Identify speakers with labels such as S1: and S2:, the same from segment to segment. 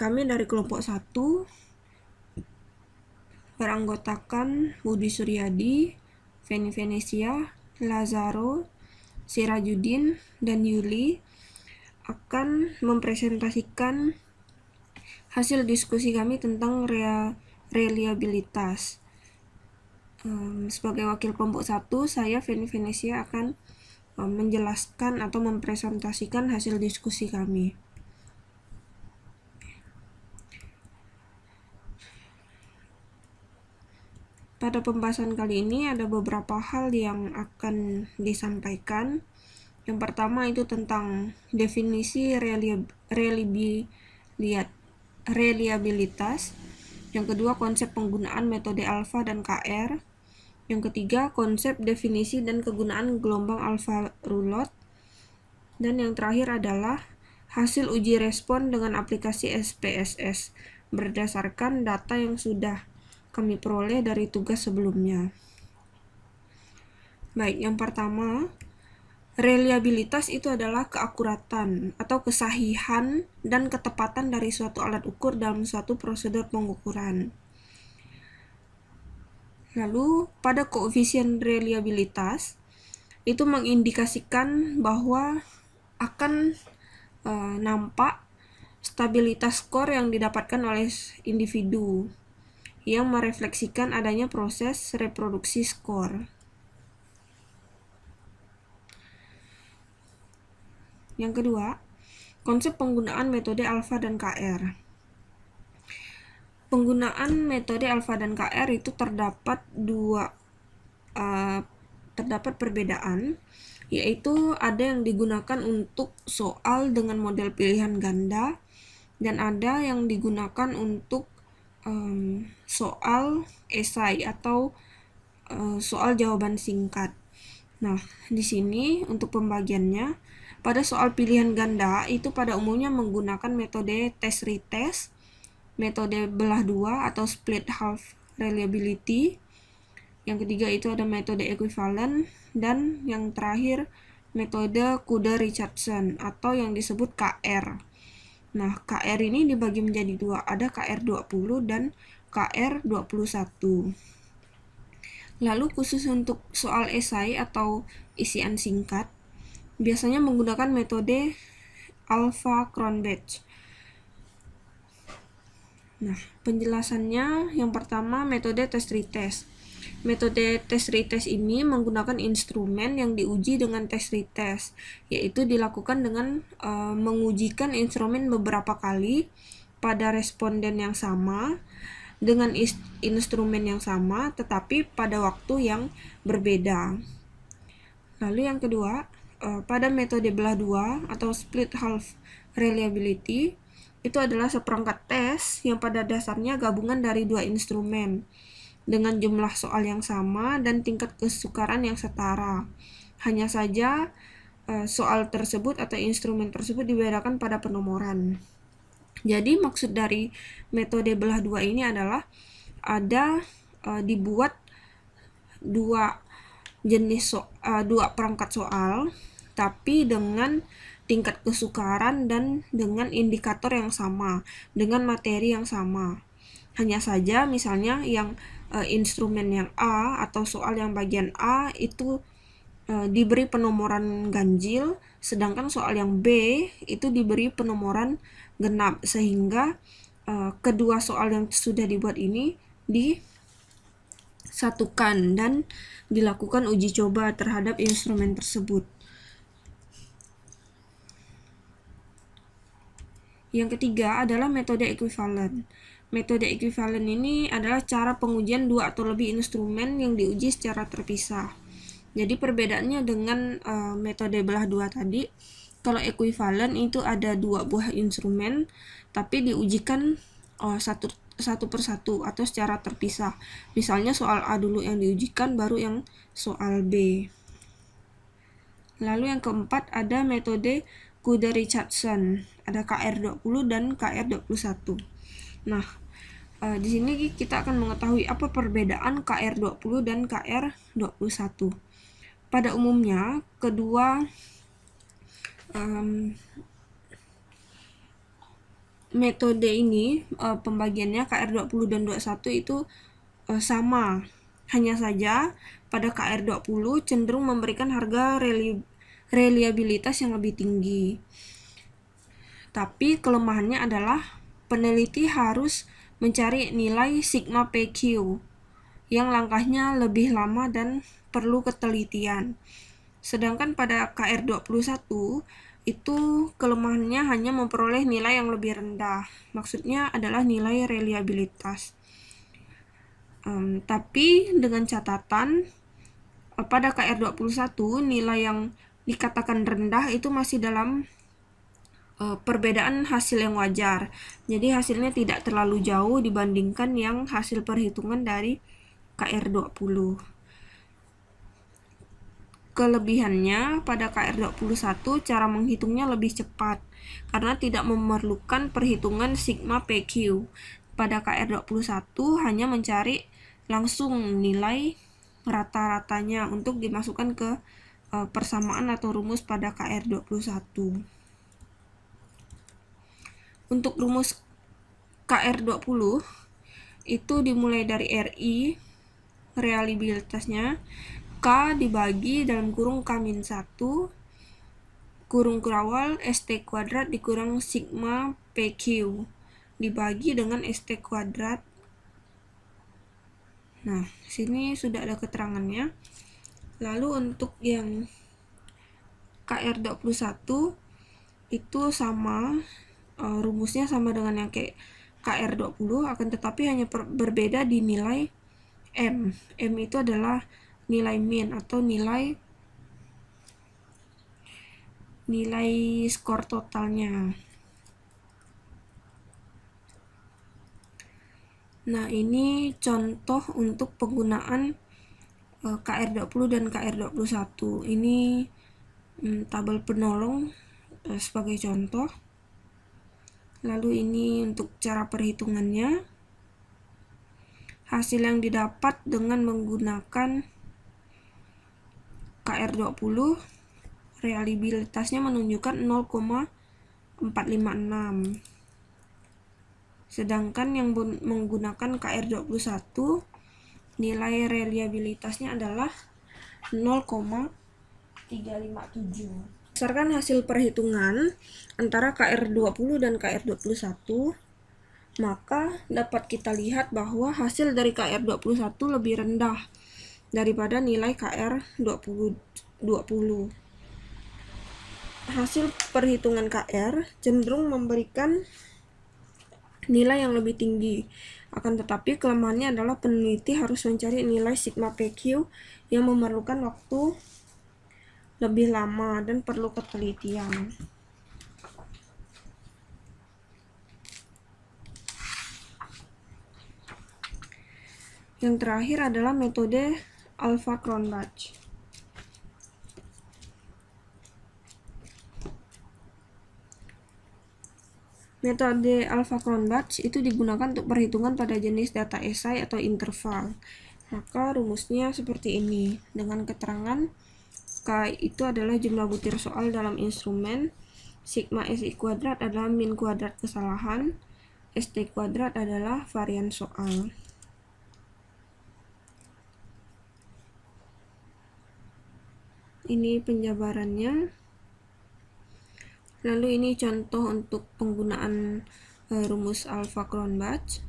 S1: Kami dari kelompok 1 beranggotakan Budi Suryadi, Feni Venesia, Lazaro, Sirajudin, dan Yuli akan mempresentasikan hasil diskusi kami tentang reliabilitas. Sebagai wakil kelompok 1, saya Feni Venesia akan menjelaskan atau mempresentasikan hasil diskusi kami. Pada pembahasan kali ini ada beberapa hal yang akan disampaikan. Yang pertama itu tentang definisi reliabilitas. Yang kedua, konsep penggunaan metode alfa dan KR. Yang ketiga, konsep definisi dan kegunaan gelombang alfa rulot. Dan yang terakhir adalah hasil uji respon dengan aplikasi SPSS berdasarkan data yang sudah kami peroleh dari tugas sebelumnya. Baik, yang pertama, reliabilitas itu adalah keakuratan atau kesahihan dan ketepatan dari suatu alat ukur dalam suatu prosedur pengukuran. Lalu, pada koefisien reliabilitas, itu mengindikasikan bahwa akan nampak stabilitas skor yang didapatkan oleh individu yang merefleksikan adanya proses reproduksi skor. Yang kedua, konsep penggunaan metode alfa dan KR. Penggunaan metode alfa dan KR itu terdapat perbedaan, yaitu ada yang digunakan untuk soal dengan model pilihan ganda dan ada yang digunakan untuk soal esai atau soal jawaban singkat. Nah, di sini untuk pembagiannya, pada soal pilihan ganda itu pada umumnya menggunakan metode test-retest, metode belah dua atau split half reliability. Yang ketiga itu ada metode equivalent, dan yang terakhir metode Kuder-Richardson atau yang disebut KR. Nah, KR ini dibagi menjadi dua, ada KR20 dan KR21. Lalu khusus untuk soal esai atau isian singkat, biasanya menggunakan metode Alpha-Cronbach. Nah, penjelasannya yang pertama metode test-retest. Metode test-retest ini menggunakan instrumen yang diuji dengan test-retest, yaitu dilakukan dengan mengujikan instrumen beberapa kali pada responden yang sama dengan instrumen yang sama tetapi pada waktu yang berbeda. Lalu yang kedua, pada metode belah dua atau split half reliability, itu adalah seperangkat tes yang pada dasarnya gabungan dari dua instrumen dengan jumlah soal yang sama dan tingkat kesukaran yang setara. Hanya saja soal tersebut atau instrumen tersebut dibedakan pada penomoran. Jadi maksud dari metode belah dua ini adalah ada dibuat dua perangkat soal tapi dengan tingkat kesukaran dan dengan indikator yang sama, dengan materi yang sama. Hanya saja misalnya yang instrumen yang A atau soal yang bagian A itu diberi penomoran ganjil, sedangkan soal yang B itu diberi penomoran genap, sehingga kedua soal yang sudah dibuat ini disatukan dan dilakukan uji coba terhadap instrumen tersebut. Yang ketiga adalah metode equivalent. Metode equivalent ini adalah cara pengujian dua atau lebih instrumen yang diuji secara terpisah. Jadi perbedaannya dengan metode belah dua tadi, kalau equivalent itu ada dua buah instrumen tapi diujikan satu persatu atau secara terpisah. Misalnya soal A dulu yang diujikan, baru yang soal B. Lalu yang keempat ada metode Kuder-Richardson, ada KR20 dan KR21. Nah, di sini kita akan mengetahui apa perbedaan KR20 dan KR21. Pada umumnya, kedua metode ini pembagiannya KR20 dan 21 itu sama. Hanya saja pada KR20 cenderung memberikan harga reliabilitas yang lebih tinggi. Tapi kelemahannya adalah peneliti harus mencari nilai sigma PQ yang langkahnya lebih lama dan perlu ketelitian. Sedangkan pada KR21 itu kelemahannya hanya memperoleh nilai yang lebih rendah. Maksudnya adalah nilai reliabilitas. Tapi dengan catatan pada KR21 nilai yang dikatakan rendah itu masih dalam perbedaan hasil yang wajar. Jadi hasilnya tidak terlalu jauh dibandingkan yang hasil perhitungan dari KR20. Kelebihannya pada KR21 cara menghitungnya lebih cepat karena tidak memerlukan perhitungan sigma PQ. Pada KR21 hanya mencari langsung nilai rata-ratanya untuk dimasukkan ke persamaan atau rumus pada KR21. Untuk rumus KR20 itu dimulai dari RI reliabilitasnya K dibagi dalam kurung K-1 kurung kurawal ST kuadrat dikurang sigma PQ dibagi dengan ST kuadrat. Nah, sini sudah ada keterangannya. Lalu untuk yang KR21 itu sama, rumusnya sama dengan yang kayak KR20, akan tetapi hanya berbeda di nilai M. M itu adalah nilai min atau nilai skor totalnya. Nah, ini contoh untuk penggunaan KR20 dan KR21. Ini tabel penolong sebagai contoh. Lalu ini untuk cara perhitungannya. Hasil yang didapat dengan menggunakan KR20 reliabilitasnya menunjukkan 0,456. Sedangkan yang menggunakan KR21 nilai reliabilitasnya adalah 0,357. Berdasarkan hasil perhitungan antara KR20 dan KR21, maka dapat kita lihat bahwa hasil dari KR21 lebih rendah daripada nilai KR20. Hasil perhitungan KR cenderung memberikan nilai yang lebih tinggi. Akan tetapi kelemahannya adalah peneliti harus mencari nilai sigma PQ yang memerlukan waktu lebih lama dan perlu ketelitian. Yang terakhir adalah metode Alpha-Cronbach. Metode Alpha-Cronbach itu digunakan untuk perhitungan pada jenis data esai atau interval. Maka rumusnya seperti ini, dengan keterangan K itu adalah jumlah butir soal dalam instrumen, sigma SI kuadrat adalah min kuadrat kesalahan, ST kuadrat adalah varian soal. Ini penjabarannya. Lalu ini contoh untuk penggunaan rumus Alpha-Cronbach.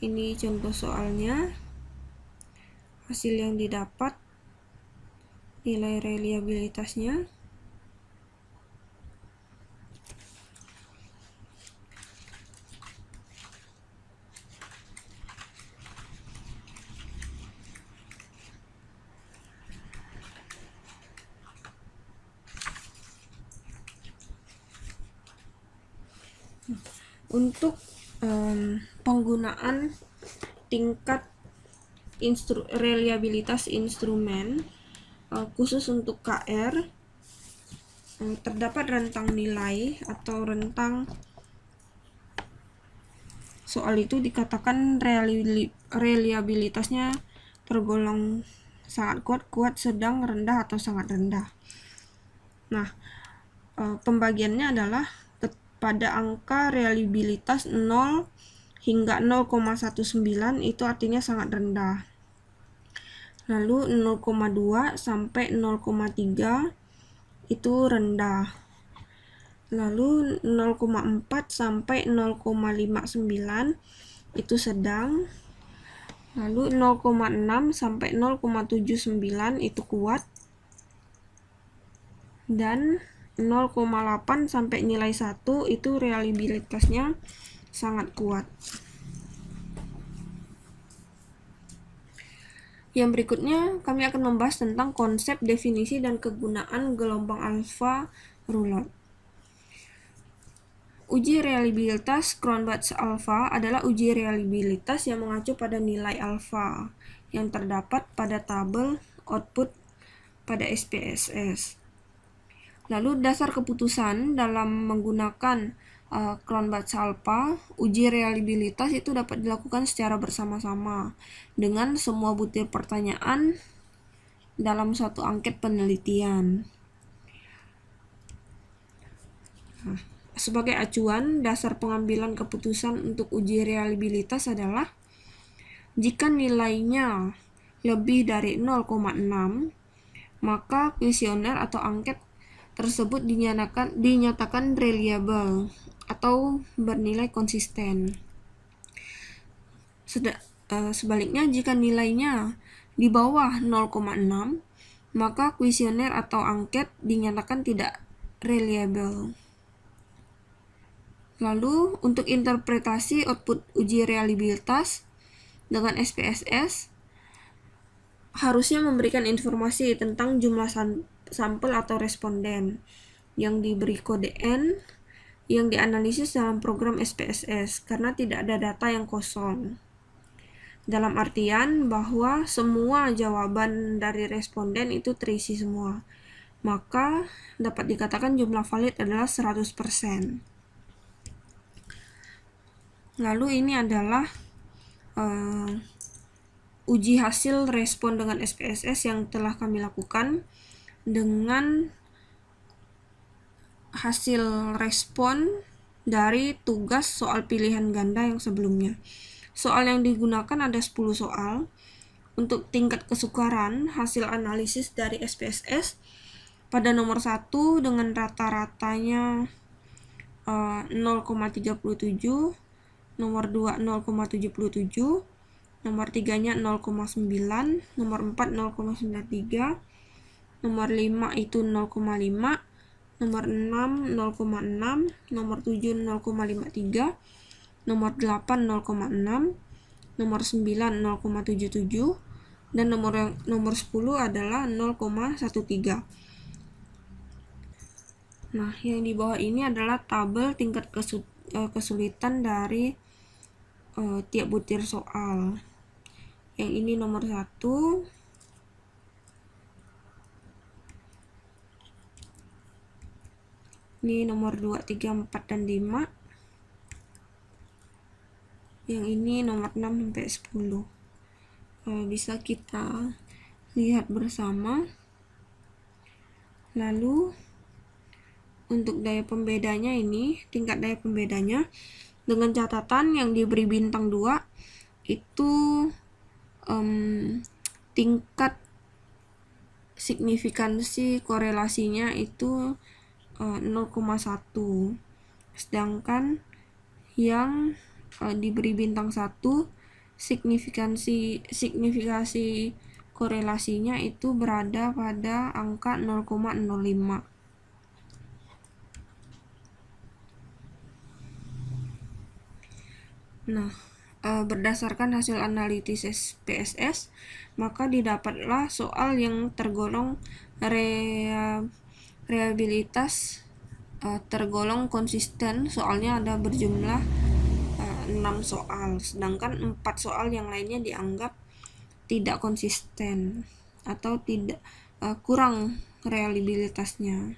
S1: Ini contoh soalnya. Hasil yang didapat, nilai reliabilitasnya. Untuk penggunaan tingkat reliabilitas instrumen khusus untuk KR, terdapat rentang nilai atau rentang soal itu dikatakan reliabilitasnya tergolong sangat kuat, sedang, rendah, atau sangat rendah. Nah, pembagiannya adalah pada angka reliabilitas 0 hingga 0,19 itu artinya sangat rendah. Lalu 0,2 sampai 0,3 itu rendah. Lalu 0,4 sampai 0,59 itu sedang. Lalu 0,6 sampai 0,79 itu kuat. Dan 0,8 sampai nilai 1 itu reliabilitasnya sangat kuat. Yang berikutnya kami akan membahas tentang konsep, definisi, dan kegunaan gelombang alfa Rulot. Uji reliabilitas Cronbach's alfa adalah uji reliabilitas yang mengacu pada nilai alfa yang terdapat pada tabel output pada SPSS. Lalu dasar keputusan dalam menggunakan Cronbach's alfa, uji reliabilitas itu dapat dilakukan secara bersama-sama dengan semua butir pertanyaan dalam suatu angket penelitian. Sebagai acuan, dasar pengambilan keputusan untuk uji reliabilitas adalah jika nilainya lebih dari 0,6, maka kuesioner atau angket tersebut dinyatakan reliable atau bernilai konsisten. Sebaliknya, jika nilainya di bawah 0,6, maka kuesioner atau angket dinyatakan tidak reliable. Lalu, untuk interpretasi output uji reliabilitas dengan SPSS, harusnya memberikan informasi tentang jumlah sampel atau responden yang diberi kode N yang dianalisis dalam program SPSS karena tidak ada data yang kosong. Dalam artian bahwa semua jawaban dari responden itu terisi semua. Maka dapat dikatakan jumlah valid adalah 100%. Lalu ini adalah uji hasil respon dengan SPSS yang telah kami lakukan dengan hasil respon dari tugas soal pilihan ganda yang sebelumnya. Soal yang digunakan ada 10 soal. Untuk tingkat kesukaran hasil analisis dari SPSS pada nomor 1 dengan rata-ratanya 0,37, nomor 2 0,77, nomor 3-nya 0,9, nomor 4 0,93, nomor 5 itu 0,5, nomor 6 0,6, nomor 7 0,53, nomor 8 0,6, nomor 9 0,77, dan nomor 10 adalah 0,13. Nah, yang di bawah ini adalah tabel tingkat kesulitan dari tiap butir soal. Yang ini nomor 1, ini nomor 2, 3, 4, dan 5. Yang ini nomor 6 sampai 10. Bisa kita lihat bersama. Lalu untuk daya pembedanya ini, tingkat daya pembedanya dengan catatan yang diberi bintang 2 itu tingkat signifikansi korelasinya itu 0,1, sedangkan yang diberi bintang 1 signifikasi korelasinya itu berada pada angka 0,05. Nah, berdasarkan hasil analisis SPSS, maka didapatlah soal yang tergolong reliabilitas tergolong konsisten. Soalnya ada berjumlah 6 soal, sedangkan 4 soal yang lainnya dianggap tidak konsisten atau tidak kurang reliabilitasnya.